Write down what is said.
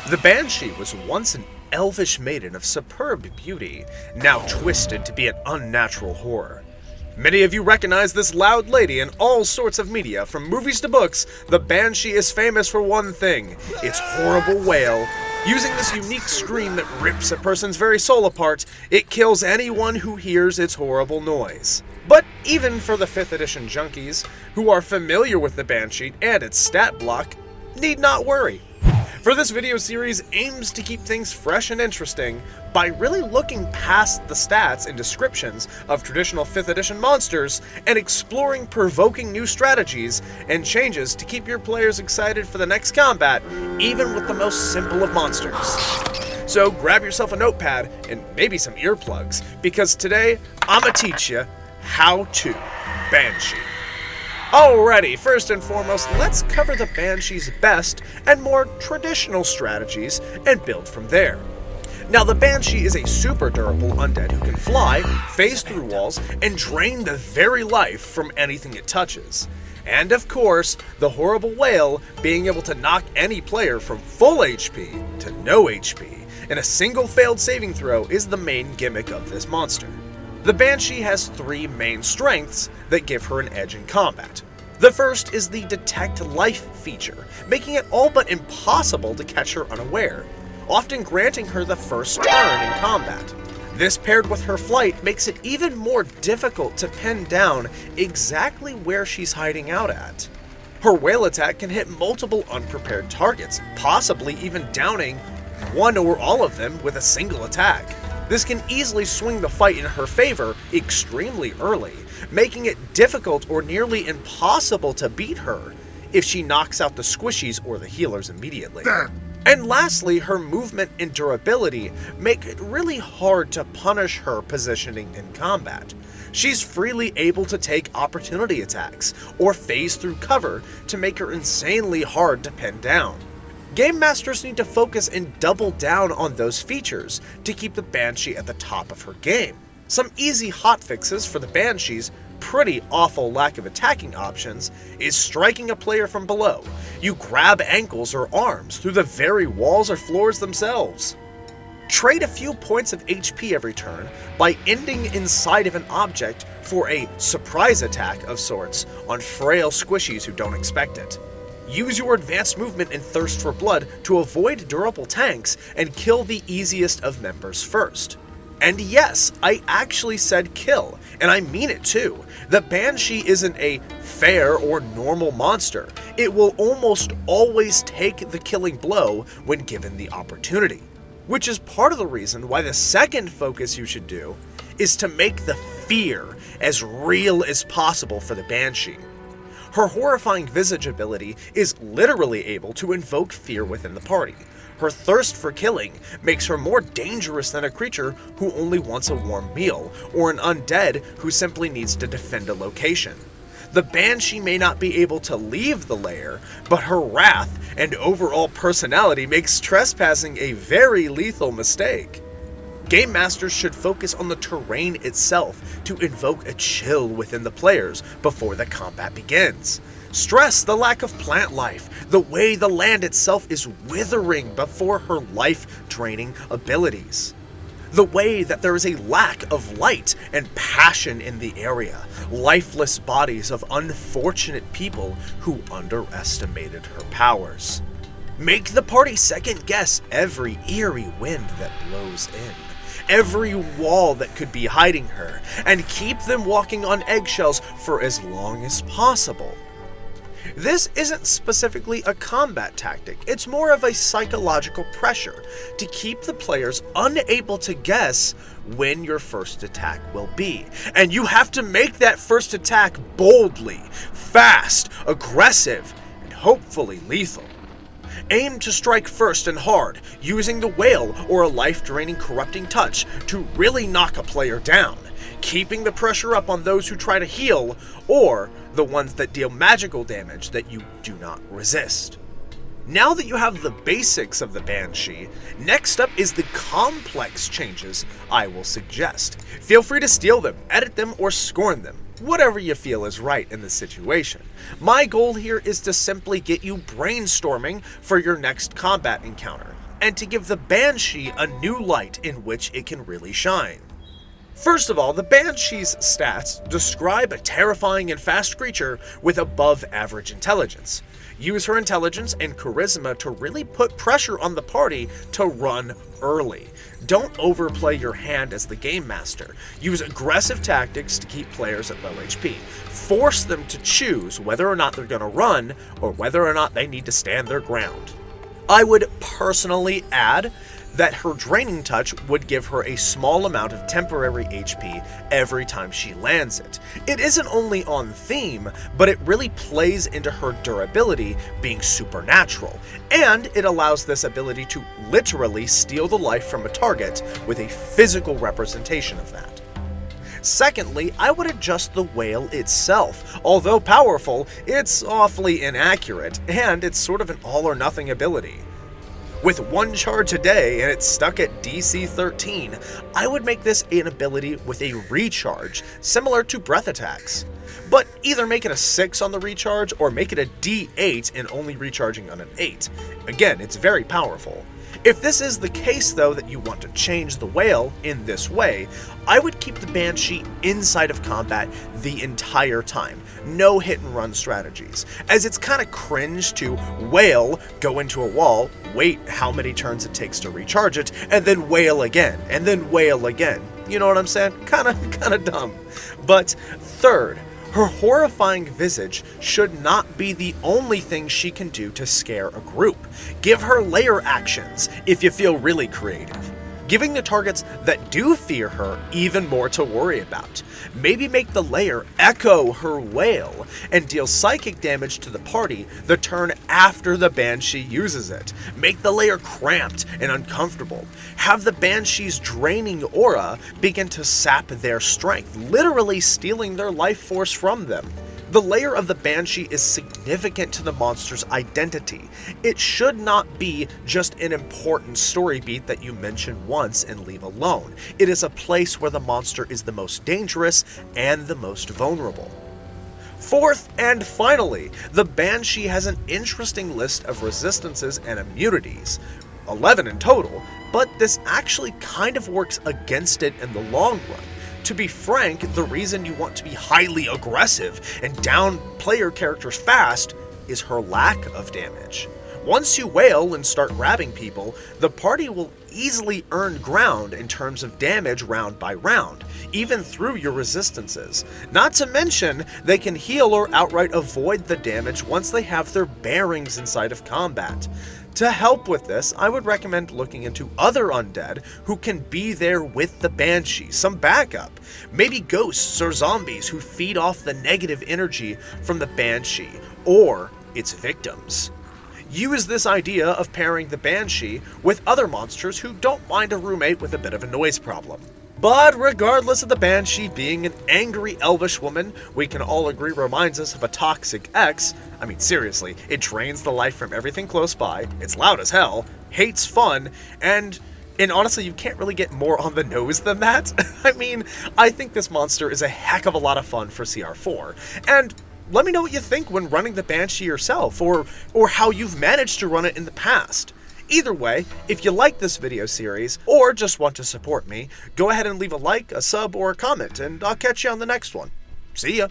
The Banshee was once an elvish maiden of superb beauty, now twisted to be an unnatural horror. Many of you recognize this loud lady in all sorts of media, from movies to books. The Banshee is famous for one thing: its horrible wail. Using this unique scream that rips a person's very soul apart, it kills anyone who hears its horrible noise. But even for the 5th edition junkies, who are familiar with the Banshee and its stat block, need not worry. For this video series aims to keep things fresh and interesting by really looking past the stats and descriptions of traditional 5th edition monsters and exploring provoking new strategies and changes to keep your players excited for the next combat, even with the most simple of monsters. So grab yourself a notepad and maybe some earplugs, because today I'ma teach you how to Banshee. Alrighty, first and foremost, let's cover the Banshee's best and more traditional strategies and build from there. Now, the Banshee is a super durable undead who can fly, phase through walls, and drain the very life from anything it touches. And of course, the horrible wail being able to knock any player from full HP to no HP in a single failed saving throw is the main gimmick of this monster. The Banshee has 3 main strengths that give her an edge in combat. The first is the Detect Life feature, making it all but impossible to catch her unaware, often granting her the first turn in combat. This paired with her flight makes it even more difficult to pin down exactly where she's hiding out at. Her wail attack can hit multiple unprepared targets, possibly even downing one or all of them with a single attack. This can easily swing the fight in her favor extremely early, making it difficult or nearly impossible to beat her if she knocks out the squishies or the healers immediately. And lastly, her movement and durability make it really hard to punish her positioning in combat. She's freely able to take opportunity attacks or phase through cover to make her insanely hard to pin down. Game Masters need to focus and double down on those features to keep the Banshee at the top of her game. Some easy hotfixes for the Banshee's pretty awful lack of attacking options is striking a player from below. You grab ankles or arms through the very walls or floors themselves. Trade a few points of HP every turn by ending inside of an object for a surprise attack of sorts on frail squishies who don't expect it. Use your advanced movement and thirst for blood to avoid durable tanks and kill the easiest of members first. And yes, I actually said kill, and I mean it too. The Banshee isn't a fair or normal monster. It will almost always take the killing blow when given the opportunity. Which is part of the reason why the second focus you should do is to make the fear as real as possible for the Banshee. Her horrifying visage ability is literally able to invoke fear within the party. Her thirst for killing makes her more dangerous than a creature who only wants a warm meal, or an undead who simply needs to defend a location. The Banshee may not be able to leave the lair, but her wrath and overall personality makes trespassing a very lethal mistake. Game Masters should focus on the terrain itself to invoke a chill within the players before the combat begins. Stress the lack of plant life, the way the land itself is withering before her life-draining abilities. The way that there is a lack of light and passion in the area, lifeless bodies of unfortunate people who underestimated her powers. Make the party second guess every eerie wind that blows in, every wall that could be hiding her, and keep them walking on eggshells for as long as possible. This isn't specifically a combat tactic, it's more of a psychological pressure to keep the players unable to guess when your first attack will be. And you have to make that first attack boldly, fast, aggressive, and hopefully lethal. Aim to strike first and hard, using the wail or a life-draining corrupting touch to really knock a player down, keeping the pressure up on those who try to heal, or the ones that deal magical damage that you do not resist. Now that you have the basics of the Banshee, next up is the complex changes I will suggest. Feel free to steal them, edit them, or scorn them. Whatever you feel is right in the situation. My goal here is to simply get you brainstorming for your next combat encounter. and to give the Banshee a new light in which it can really shine. First of all, the Banshee's stats describe a terrifying and fast creature with above average intelligence. Use her intelligence and charisma to really put pressure on the party to run early. Don't overplay your hand as the game master. Use aggressive tactics to keep players at low HP. Force them to choose whether or not they're going to run or whether or not they need to stand their ground. I would personally add that her Draining Touch would give her a small amount of temporary HP every time she lands it. It isn't only on theme, but it really plays into her durability being supernatural, and it allows this ability to literally steal the life from a target with a physical representation of that. Secondly, I would adjust the whale itself. Although powerful, it's awfully inaccurate, and it's sort of an all-or-nothing ability. With one charge a day and it's stuck at DC 13, I would make this an ability with a recharge, similar to breath attacks. But either make it a 6 on the recharge or make it a D8 and only recharging on an 8. Again, it's very powerful. If this is the case though that you want to change the whale in this way, I would keep the Banshee inside of combat the entire time. No hit and run strategies, as it's kind of cringe to whale, go into a wall, wait how many turns it takes to recharge it, and then whale again, and then whale again. You know what I'm saying? Kinda dumb. But third, her horrifying visage should not be the only thing she can do to scare a group. Give her lair actions if you feel really creative, giving the targets that do fear her even more to worry about. Maybe make the lair echo her wail and deal psychic damage to the party the turn after the Banshee uses it. Make the lair cramped and uncomfortable. Have the Banshee's draining aura begin to sap their strength, literally stealing their life force from them. The lair of the Banshee is significant to the monster's identity. It should not be just an important story beat that you mention once and leave alone. It is a place where the monster is the most dangerous and the most vulnerable. Fourth and finally, the Banshee has an interesting list of resistances and immunities. 11 in total, but this actually kind of works against it in the long run. To be frank, the reason you want to be highly aggressive and down player characters fast is her lack of damage. Once you wail and start grabbing people, the party will easily earn ground in terms of damage round by round, even through your resistances. Not to mention, they can heal or outright avoid the damage once they have their bearings inside of combat. To help with this, I would recommend looking into other undead who can be there with the Banshee, some backup. Maybe ghosts or zombies who feed off the negative energy from the Banshee, or its victims. Use this idea of pairing the Banshee with other monsters who don't mind a roommate with a bit of a noise problem. But regardless of the Banshee being an angry elvish woman, we can all agree reminds us of a toxic ex. I mean, seriously, it drains the life from everything close by, it's loud as hell, hates fun, and honestly, you can't really get more on the nose than that. I mean, I think this monster is a heck of a lot of fun for CR4, and let me know what you think when running the Banshee yourself, or how you've managed to run it in the past. Either way, if you like this video series, or just want to support me, go ahead and leave a like, a sub, or a comment, and I'll catch you on the next one. See ya!